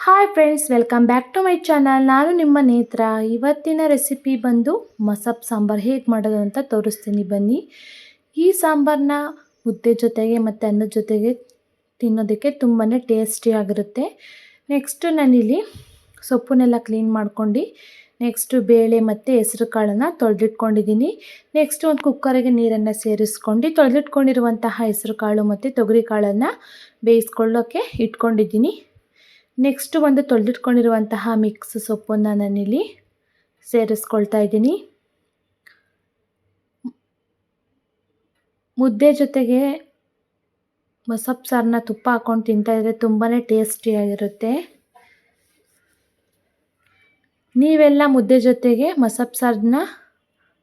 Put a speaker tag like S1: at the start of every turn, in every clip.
S1: Hi friends, welcome back to my channel. ನಾನು ನಿಮ್ಮ ನೇತ್ರ. ಇವತ್ತಿನ ರೆಸಿಪಿ ಬಂದು ಮಸಪ್ ಸಾಂಬಾರು ಹೇಗೆ ಮಾಡೋದು ಅಂತ ತೋರಿಸ್ತೀನಿ ಬನ್ನಿ. ಈ ಸಾಂಬಾರನ್ನ ಮುದ್ದೆ ಜೊತೆಗೆ ಮತ್ತು ಅನ್ನದ ಜೊತೆಗೆ ತಿನ್ನೋದಕ್ಕೆ ತುಂಬಾ ಟೇಸ್ಟಿಯಾಗಿರುತ್ತೆ. ನೆಕ್ಸ್ಟು ನಾನಿಲ್ಲಿ ಸೊಪ್ಪನ್ನೆಲ್ಲ ಕ್ಲೀನ್ ಮಾಡ್ಕೊಂಡು ನೆಕ್ಸ್ಟು ಬೇಳೆ ಮತ್ತು ಹೆಸರು ಕಾಳನ್ನು ತೊಳೆದಿಟ್ಕೊಂಡಿದ್ದೀನಿ. ನೆಕ್ಸ್ಟು ಒಂದು ಕುಕ್ಕರಿಗೆ ನೀರನ್ನು ಸೇರಿಸ್ಕೊಂಡು ತೊಳೆದಿಟ್ಕೊಂಡಿರುವಂತಹ ಹೆಸರು ಕಾಳು ಮತ್ತು ತೊಗರಿ ಕಾಳನ್ನು ಬೇಯಿಸ್ಕೊಳ್ಳೋಕ್ಕೆ ಇಟ್ಕೊಂಡಿದ್ದೀನಿ. ನೆಕ್ಸ್ಟು ಒಂದು ತೊಳೆದಿಟ್ಕೊಂಡಿರುವಂತಹ ಮಿಕ್ಸ್ ಸೊಪ್ಪನ್ನು ನಾನಿಲ್ಲಿ ಸೇರಿಸ್ಕೊಳ್ತಾ ಇದ್ದೀನಿ. ಮುದ್ದೆ ಜೊತೆಗೆ ಮಸಪ್ ಸಾರನ್ನ ತುಪ್ಪ ಹಾಕ್ಕೊಂಡು ತಿಂತಾಯಿದ್ರೆ ತುಂಬಾ ಟೇಸ್ಟಿಯಾಗಿರುತ್ತೆ. ನೀವೆಲ್ಲ ಮುದ್ದೆ ಜೊತೆಗೆ ಮಸಪ್ ಸಾರನ್ನ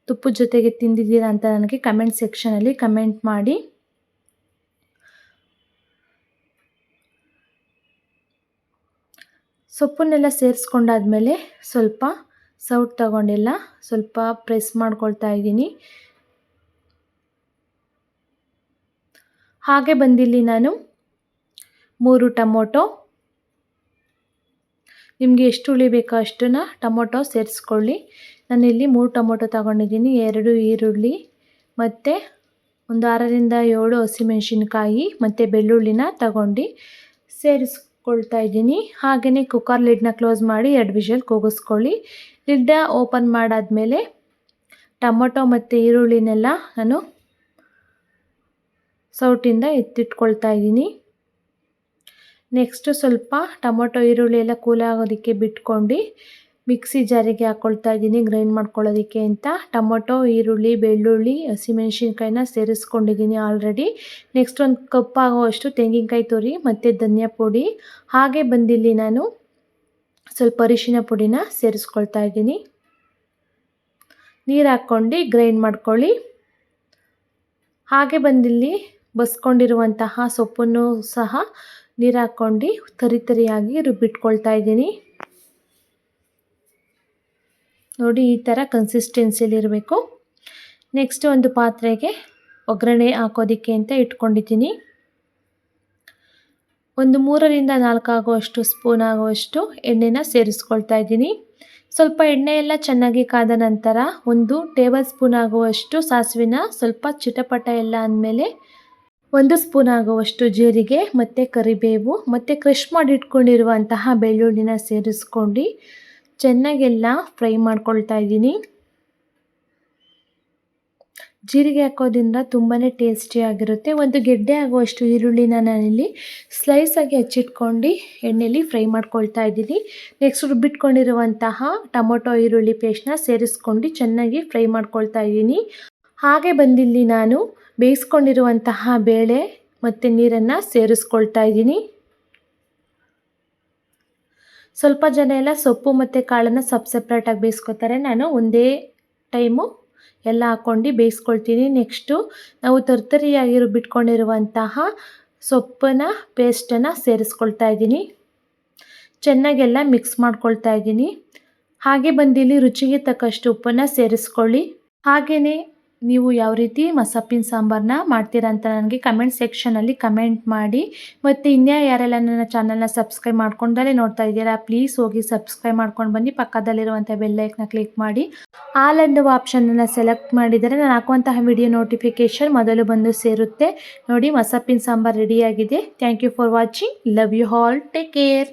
S1: ತುಪ್ಪದ ಜೊತೆಗೆ ತಿಂದಿದ್ದೀರಾ ಅಂತ ನನಗೆ ಕಮೆಂಟ್ ಸೆಕ್ಷನಲ್ಲಿ ಕಮೆಂಟ್ ಮಾಡಿ. ಸೊಪ್ಪನ್ನೆಲ್ಲ ಸೇರಿಸ್ಕೊಂಡಾದ್ಮೇಲೆ ಸ್ವಲ್ಪ ಸೌಟ್ ತಗೊಂಡೆಲ್ಲ ಸ್ವಲ್ಪ ಪ್ರೆಸ್ ಮಾಡ್ಕೊಳ್ತಾ ಇದ್ದೀನಿ. ಹಾಗೆ ಬಂದಿಲ್ಲಿ ನಾನು 3 ಟೊಮೊಟೊ, ನಿಮಗೆ ಎಷ್ಟು ಹುಳಿ ಬೇಕೋ ಅಷ್ಟನ್ನು ಟೊಮೊಟೊ ಸೇರಿಸ್ಕೊಳ್ಳಿ. ನಾನಿಲ್ಲಿ 3 ಟೊಮೊಟೊ ತಗೊಂಡಿದ್ದೀನಿ, 2 ಈರುಳ್ಳಿ ಮತ್ತು ಒಂದು 6ರಿಂದ 7 ಹಸಿಮೆಣಸಿನ್ಕಾಯಿ ಮತ್ತು ಬೆಳ್ಳುಳ್ಳಿನ ತಗೊಂಡು ಸೇರಿಸ್ಕೊಳ್ತಾ ಇದ್ದೀನಿ. ಹಾಗೆಯೇ ಕುಕ್ಕರ್ ಲಿಡ್ನ ಕ್ಲೋಸ್ ಮಾಡಿ 2 ವಿಷಲ್ ಕೂಗಿಸ್ಕೊಳ್ಳಿ. ಲಿಡ್ನ ಓಪನ್ ಮಾಡಾದಮೇಲೆ ಟೊಮೊಟೊ ಮತ್ತು ಈರುಳ್ಳಿನೆಲ್ಲ ನಾನು ಸೌಟಿಂದ ಎತ್ತಿಟ್ಕೊಳ್ತಾ ಇದ್ದೀನಿ. ನೆಕ್ಸ್ಟು ಸ್ವಲ್ಪ ಟೊಮೊಟೊ ಈರುಳ್ಳಿ ಎಲ್ಲ ಕೂಲ್ ಆಗೋದಕ್ಕೆ ಬಿಟ್ಕೊಂಡು ಮಿಕ್ಸಿ ಜಾರಿಗೆ ಹಾಕ್ಕೊಳ್ತಾ ಇದ್ದೀನಿ ಗ್ರೈಂಡ್ ಮಾಡ್ಕೊಳ್ಳೋದಕ್ಕೆ ಅಂತ. ಟೊಮೊಟೊ, ಈರುಳ್ಳಿ, ಬೆಳ್ಳುಳ್ಳಿ, ಹಸಿಮೆಣಸಿನ್ಕಾಯಿನ ಸೇರಿಸ್ಕೊಂಡಿದ್ದೀನಿ ಆಲ್ರೆಡಿ. ನೆಕ್ಸ್ಟ್ ಒಂದು ಕಪ್ ಆಗೋವಷ್ಟು ತೆಂಗಿನಕಾಯಿ ತುರಿ ಮತ್ತು ಧನಿಯಾ ಪುಡಿ, ಹಾಗೆ ಬಂದಿಲ್ಲಿ ನಾನು ಸ್ವಲ್ಪ ಅರಿಶಿನ ಪುಡಿನ ಸೇರಿಸ್ಕೊಳ್ತಾ ಇದ್ದೀನಿ. ನೀರು ಹಾಕ್ಕೊಂಡು ಗ್ರೈಂಡ್ ಮಾಡ್ಕೊಳ್ಳಿ. ಹಾಗೆ ಬಂದಿಲ್ಲಿ ಬಸ್ಕೊಂಡಿರುವಂತಹ ಸೊಪ್ಪನ್ನು ಸಹ ನೀರು ಹಾಕ್ಕೊಂಡು ತರಿಯಾಗಿ ರುಬ್ಬಿಟ್ಕೊಳ್ತಾ ಇದ್ದೀನಿ. ನೋಡಿ, ಈ ಥರ ಕನ್ಸಿಸ್ಟೆನ್ಸಿಲಿರಬೇಕು. ನೆಕ್ಸ್ಟ್ ಒಂದು ಪಾತ್ರೆಗೆ ಒಗ್ಗರಣೆ ಹಾಕೋದಕ್ಕೆ ಅಂತ ಇಟ್ಕೊಂಡಿದ್ದೀನಿ. ಒಂದು 3ರಿಂದ 4 ಆಗುವಷ್ಟು ಸ್ಪೂನ್ ಆಗುವಷ್ಟು ಎಣ್ಣೆನ ಸೇರಿಸ್ಕೊಳ್ತಾ ಇದ್ದೀನಿ. ಸ್ವಲ್ಪ ಎಣ್ಣೆ ಎಲ್ಲ ಚೆನ್ನಾಗಿ ಕಾದ ನಂತರ 1 ಟೇಬಲ್ ಸ್ಪೂನ್ ಆಗುವಷ್ಟು ಸಾಸಿವೆನ ಸ್ವಲ್ಪ ಚಿಟಪಟ ಎಲ್ಲ ಅಂದಮೇಲೆ 1 ಸ್ಪೂನ್ ಆಗುವಷ್ಟು ಜೀರಿಗೆ ಮತ್ತು ಕರಿಬೇವು ಮತ್ತು ಕ್ರಷ್ ಮಾಡಿ ಇಟ್ಕೊಂಡಿರುವಂತಹ ಬೆಳ್ಳುಳ್ಳಿನ ಸೇರಿಸ್ಕೊಂಡು ಚೆನ್ನಾಗೆಲ್ಲ ಫ್ರೈ ಮಾಡ್ಕೊಳ್ತಾ ಇದ್ದೀನಿ. ಜೀರಿಗೆ ಹಾಕೋದ್ರಿಂದ ತುಂಬಾ ಟೇಸ್ಟಿಯಾಗಿರುತ್ತೆ. 1 ಗೆಡ್ಡೆ ಆಗುವಷ್ಟು ಈರುಳ್ಳಿನ ನಾನಿಲ್ಲಿ ಸ್ಲೈಸಾಗಿ ಹಚ್ಚಿಟ್ಕೊಂಡು ಎಣ್ಣೆಯಲ್ಲಿ ಫ್ರೈ ಮಾಡ್ಕೊಳ್ತಾ ಇದ್ದೀನಿ. ನೆಕ್ಸ್ಟ್ ರುಬ್ಬಿಟ್ಕೊಂಡಿರುವಂತಹ ಟೊಮೊಟೊ ಈರುಳ್ಳಿ ಪೇಸ್ಟ್ನ ಸೇರಿಸ್ಕೊಂಡು ಚೆನ್ನಾಗಿ ಫ್ರೈ ಮಾಡ್ಕೊಳ್ತಾ ಇದ್ದೀನಿ. ಹಾಗೆ ಬಂದಿಲ್ಲಿ ನಾನು ಬೇಯಿಸ್ಕೊಂಡಿರುವಂತಹ ಬೇಳೆ ಮತ್ತು ನೀರನ್ನು ಸೇರಿಸ್ಕೊಳ್ತಾ ಇದ್ದೀನಿ. ಸ್ವಲ್ಪ ಜನ ಎಲ್ಲ ಸೊಪ್ಪು ಮತ್ತು ಕಾಳನ್ನು ಸಪ್ರೇಟಾಗಿ ಬೇಯಿಸ್ಕೊತಾರೆ. ನಾನು ಒಂದೇ ಟೈಮು ಎಲ್ಲ ಹಾಕ್ಕೊಂಡು ಬೇಯಿಸ್ಕೊಳ್ತೀನಿ. ನೆಕ್ಸ್ಟು ನಾವು ತರಿಯಾಗಿ ರುಬ್ಬಿಟ್ಕೊಂಡಿರುವಂತಹ ಸೊಪ್ಪಿನ ಪೇಸ್ಟನ್ನು ಸೇರಿಸ್ಕೊಳ್ತಾ ಇದ್ದೀನಿ. ಚೆನ್ನಾಗೆಲ್ಲ ಮಿಕ್ಸ್ ಮಾಡ್ಕೊಳ್ತಾ ಇದ್ದೀನಿ. ಹಾಗೆ ಬಂದಿಲ್ಲಿ ರುಚಿಗೆ ತಕ್ಕಷ್ಟು ಉಪ್ಪನ್ನು ಸೇರಿಸ್ಕೊಳ್ಳಿ. ಹಾಗೆಯೇ ನೀವು ಯಾವ ರೀತಿ ಮಸಪ್ಪಿನ ಸಾಂಬಾರನ್ನ ಮಾಡ್ತೀರಾ ಅಂತ ನನಗೆ ಕಮೆಂಟ್ ಸೆಕ್ಷನಲ್ಲಿ ಕಮೆಂಟ್ ಮಾಡಿ. ಮತ್ತು ಯಾರೆಲ್ಲ ನನ್ನ ಚಾನಲ್ನ ಸಬ್ಸ್ಕ್ರೈಬ್ ಮಾಡ್ಕೊಂಡಲ್ಲೇ ನೋಡ್ತಾ ಇದ್ದೀರಾ, ಪ್ಲೀಸ್ ಹೋಗಿ ಸಬ್ಸ್ಕ್ರೈಬ್ ಮಾಡ್ಕೊಂಡು ಬನ್ನಿ. ಪಕ್ಕದಲ್ಲಿರುವಂಥ ಬೆಲ್ಲೈಕನ್ನ ಕ್ಲಿಕ್ ಮಾಡಿ ಆಲ್ ಎನ್ನುವ ಆಪ್ಷನನ್ನು ಸೆಲೆಕ್ಟ್ ಮಾಡಿದರೆ ನಾನು ಹಾಕುವಂತಹ ವಿಡಿಯೋ ನೋಟಿಫಿಕೇಷನ್ ಮೊದಲು ಬಂದು ಸೇರುತ್ತೆ. ನೋಡಿ, ಮಸಪ್ಪಿನ ಸಾಂಬಾರು ರೆಡಿಯಾಗಿದೆ. Thank you for watching. Love you all. Take care.